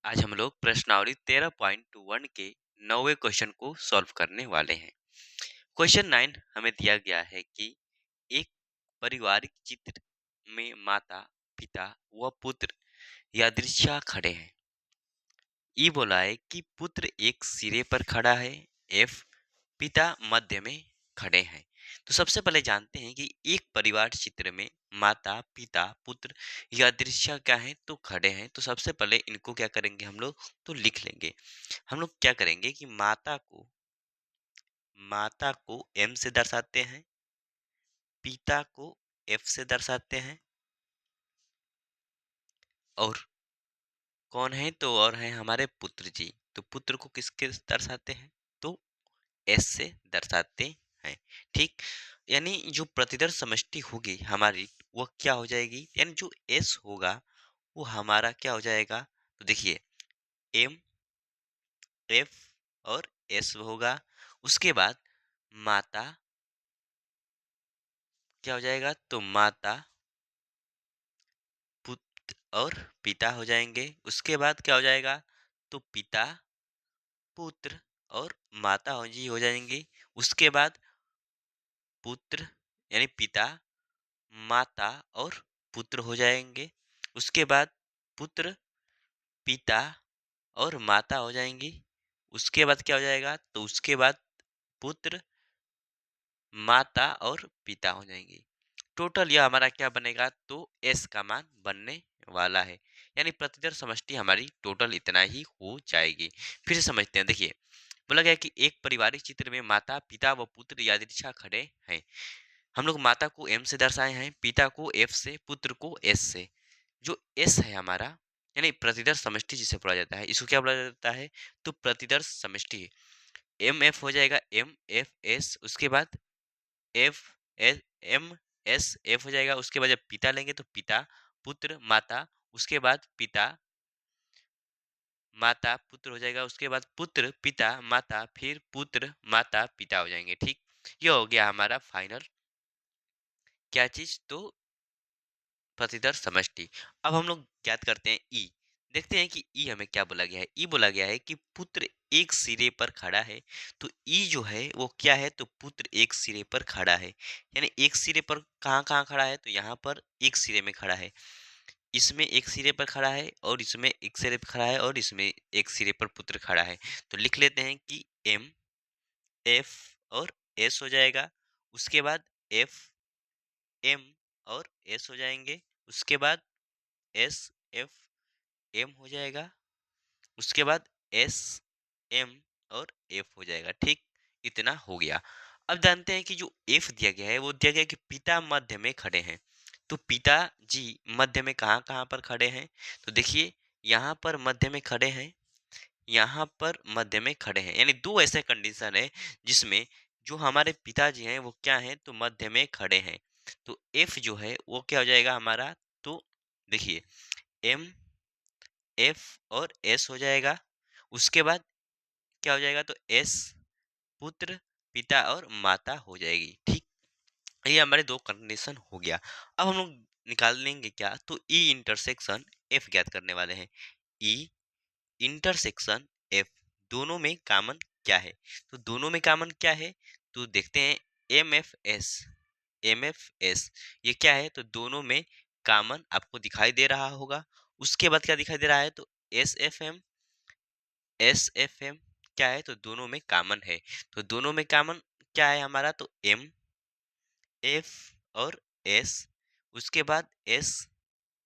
आज हम लोग प्रश्नावली 13.1 के 9वें क्वेश्चन को सॉल्व करने वाले हैं। क्वेश्चन 9 हमें दिया गया है कि एक पारिवारिक चित्र में माता, पिता व पुत्र यादृच्छा खड़े हैं। ई बोला है कि पुत्र एक सिरे पर खड़ा है, एफ पिता मध्य में खड़े हैं। तो सबसे पहले जानते हैं कि एक परिवार चित्र में माता, पिता, पुत्र यादृच्छा क्या है तो खड़े हैं। तो सबसे पहले इनको क्या करेंगे हम लोग तो लिख लेंगे। हम लोग क्या करेंगे कि माता को एम से दर्शाते हैं, पिता को एफ से दर्शाते हैं और कौन है तो और है हमारे पुत्र जी। तो पुत्र को किसके दर्शाते हैं तो एस से दर्शाते हैं। ठीक, यानी जो प्रतिदर्श समष्टि होगी हमारी वो क्या हो जाएगी, यानी जो एस होगा वो हमारा क्या हो जाएगा। तो देखिए एम, एफ और एस होगा। उसके बाद माता क्या हो जाएगा तो माता, पुत्र और पिता हो जाएंगे। उसके बाद क्या हो जाएगा तो पिता, पुत्र और माता हो जाएंगे। उसके बाद पुत्र यानी पिता, माता और पुत्र हो जाएंगे। उसके बाद पुत्र, पिता और माता हो जाएंगी। उसके बाद क्या हो जाएगा तो उसके बाद पुत्र, माता और पिता हो जाएंगे। टोटल यह हमारा क्या बनेगा तो एस का मान बनने वाला है। यानी प्रतिदर्श समष्टि हमारी टोटल इतना ही हो जाएगी। फिर से समझते हैं। देखिए बोला गया कि एक पारिवारिक चित्र में माता, पिता व पुत्र यादृच्छा खड़े हैं। हम लोग माता को एम से दर्शाए हैं, पिता को एफ से, पुत्र को एस से। जो एस है हमारा यानी प्रतिदर्श समष्टि जिसे बोला जाता है, इसको क्या बोला जाता है तो प्रतिदर्श समष्टि। एम एफ हो जाएगा, एम एफ एस। उसके बाद F S, M S F हो जाएगा। उसके बाद जब पिता लेंगे तो पिता, पुत्र, माता। उसके बाद पिता, माता, पुत्र हो जाएगा। उसके बाद पुत्र, पिता, माता, फिर पुत्र, माता, पिता हो जाएंगे। ठीक, ये हो गया हमारा फाइनल क्या चीज तो प्रतिदर्श समष्टि। अब हम लोग ज्ञात करते हैं ई। देखते हैं कि ई हमें क्या बोला गया है। ई बोला गया है कि पुत्र एक सिरे पर खड़ा है। तो ई जो है वो क्या है तो पुत्र एक सिरे पर खड़ा है। यानी एक सिरे पर कहाँ कहाँ खड़ा है तो यहाँ पर एक सिरे में खड़ा है, इसमें एक सिरे पर खड़ा है और इसमें एक सिरे पर खड़ा है और इसमें एक सिरे पर पुत्र खड़ा है। तो लिख लेते हैं कि एम, एफ और एस हो जाएगा। उसके बाद एफ, एम और एस हो जाएंगे। उसके बाद एस, एफ, एम हो जाएगा। उसके बाद एस, एम और एफ हो जाएगा। ठीक, इतना हो गया। अब जानते हैं कि जो एफ दिया गया है वो दिया गया है कि पिता मध्य में खड़े हैं। तो पिता जी मध्य में कहाँ कहाँ पर खड़े हैं तो देखिए यहाँ पर मध्य में खड़े हैं, यहाँ पर मध्य में खड़े हैं। यानी दो ऐसे कंडीशन है जिसमें जो हमारे पिताजी हैं वो क्या हैं तो मध्य में खड़े हैं। तो एफ जो है वो क्या हो जाएगा हमारा तो देखिए एम, एफ और एस हो जाएगा। उसके बाद क्या हो जाएगा तो एस, पुत्र, पिता और माता हो जाएगी। ठीक, ये हमारे दो कंडीशन हो गया। अब हम लोग निकाल लेंगे क्या तो ई इंटरसेक्शन एफ ज्ञात करने वाले हैं। ई इंटरसेक्शन एफ, दोनों में कॉमन क्या है तो दोनों में कॉमन क्या है तो देखते हैं M F S, M F S ये क्या है तो दोनों में कॉमन आपको दिखाई दे रहा होगा। उसके बाद क्या दिखाई दे रहा है तो S F M, S F M क्या है तो दोनों में कॉमन है। तो दोनों में कॉमन क्या है हमारा तो एम, एफ और एस। उसके बाद एस,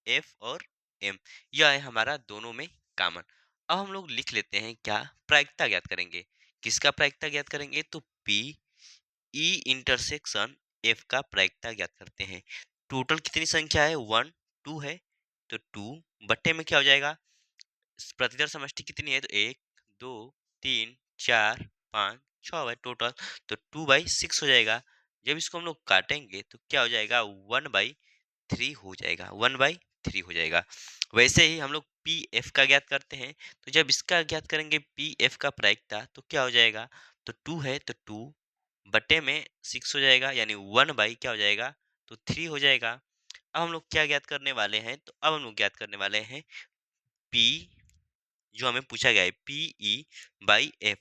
एफ और एम, यह है हमारा दोनों में कॉमन। अब हम लोग लिख लेते हैं क्या प्रायिकता ज्ञात करेंगे। किसका प्रायिकता ज्ञात करेंगे तो पी ई इंटरसेक्शन एफ का प्रायिकता ज्ञात करते हैं। टोटल कितनी संख्या है वन, टू है। तो टू बट्टे में क्या हो जाएगा प्रतिदर्श समष्टि कितनी है तो एक, दो, तीन, चार, पाँच, छः है टोटल। तो 2/6 हो जाएगा। जब इसको हम लोग काटेंगे तो क्या हो जाएगा 1/3 हो जाएगा, 1/3 हो जाएगा। वैसे ही हम लोग पी एफ का ज्ञात करते हैं। तो जब इसका ज्ञात करेंगे पी एफ का प्रायिकता तो क्या हो जाएगा तो 2 है तो 2 बटे में 6 हो जाएगा यानी 1 क्या हो जाएगा तो 3 हो जाएगा। अब हम लोग क्या ज्ञात करने वाले हैं तो अब हम लोग ज्ञात करने वाले हैं पी जो हमें पूछा गया है पी ई बाई एफ,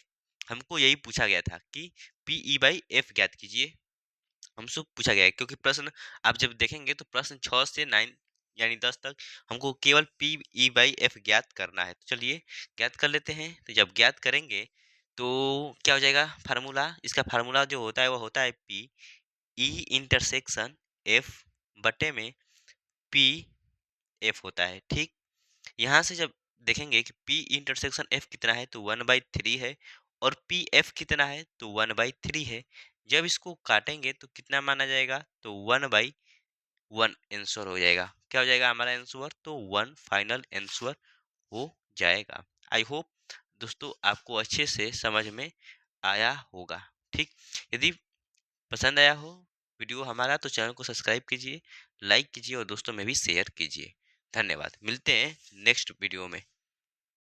हमको यही पूछा गया था कि पी ई बाई एफ ज्ञात कीजिए, हमसे पूछा गया है। क्योंकि प्रश्न आप जब देखेंगे तो प्रश्न 6 से 9 यानी 10 तक हमको केवल पी ई बाई एफ ज्ञात करना है। तो चलिए ज्ञात कर लेते हैं। तो जब ज्ञात करेंगे तो क्या हो जाएगा फार्मूला, इसका फार्मूला जो होता है वो होता है पी ई इंटरसेक्शन एफ बटे में पी एफ होता है। ठीक, यहाँ से जब देखेंगे कि पी इंटरसेक्शन एफ कितना है तो 1/3 है, और पी एफ कितना है तो 1/3 है। जब इसको काटेंगे तो कितना माना जाएगा तो 1/1 आंसर हो जाएगा। क्या हो जाएगा हमारा आंसर तो 1 फाइनल आंसर हो जाएगा। आई होप दोस्तों आपको अच्छे से समझ में आया होगा। ठीक, यदि पसंद आया हो वीडियो हमारा तो चैनल को सब्सक्राइब कीजिए, लाइक कीजिए और दोस्तों में भी शेयर कीजिए। धन्यवाद, मिलते हैं नेक्स्ट वीडियो में।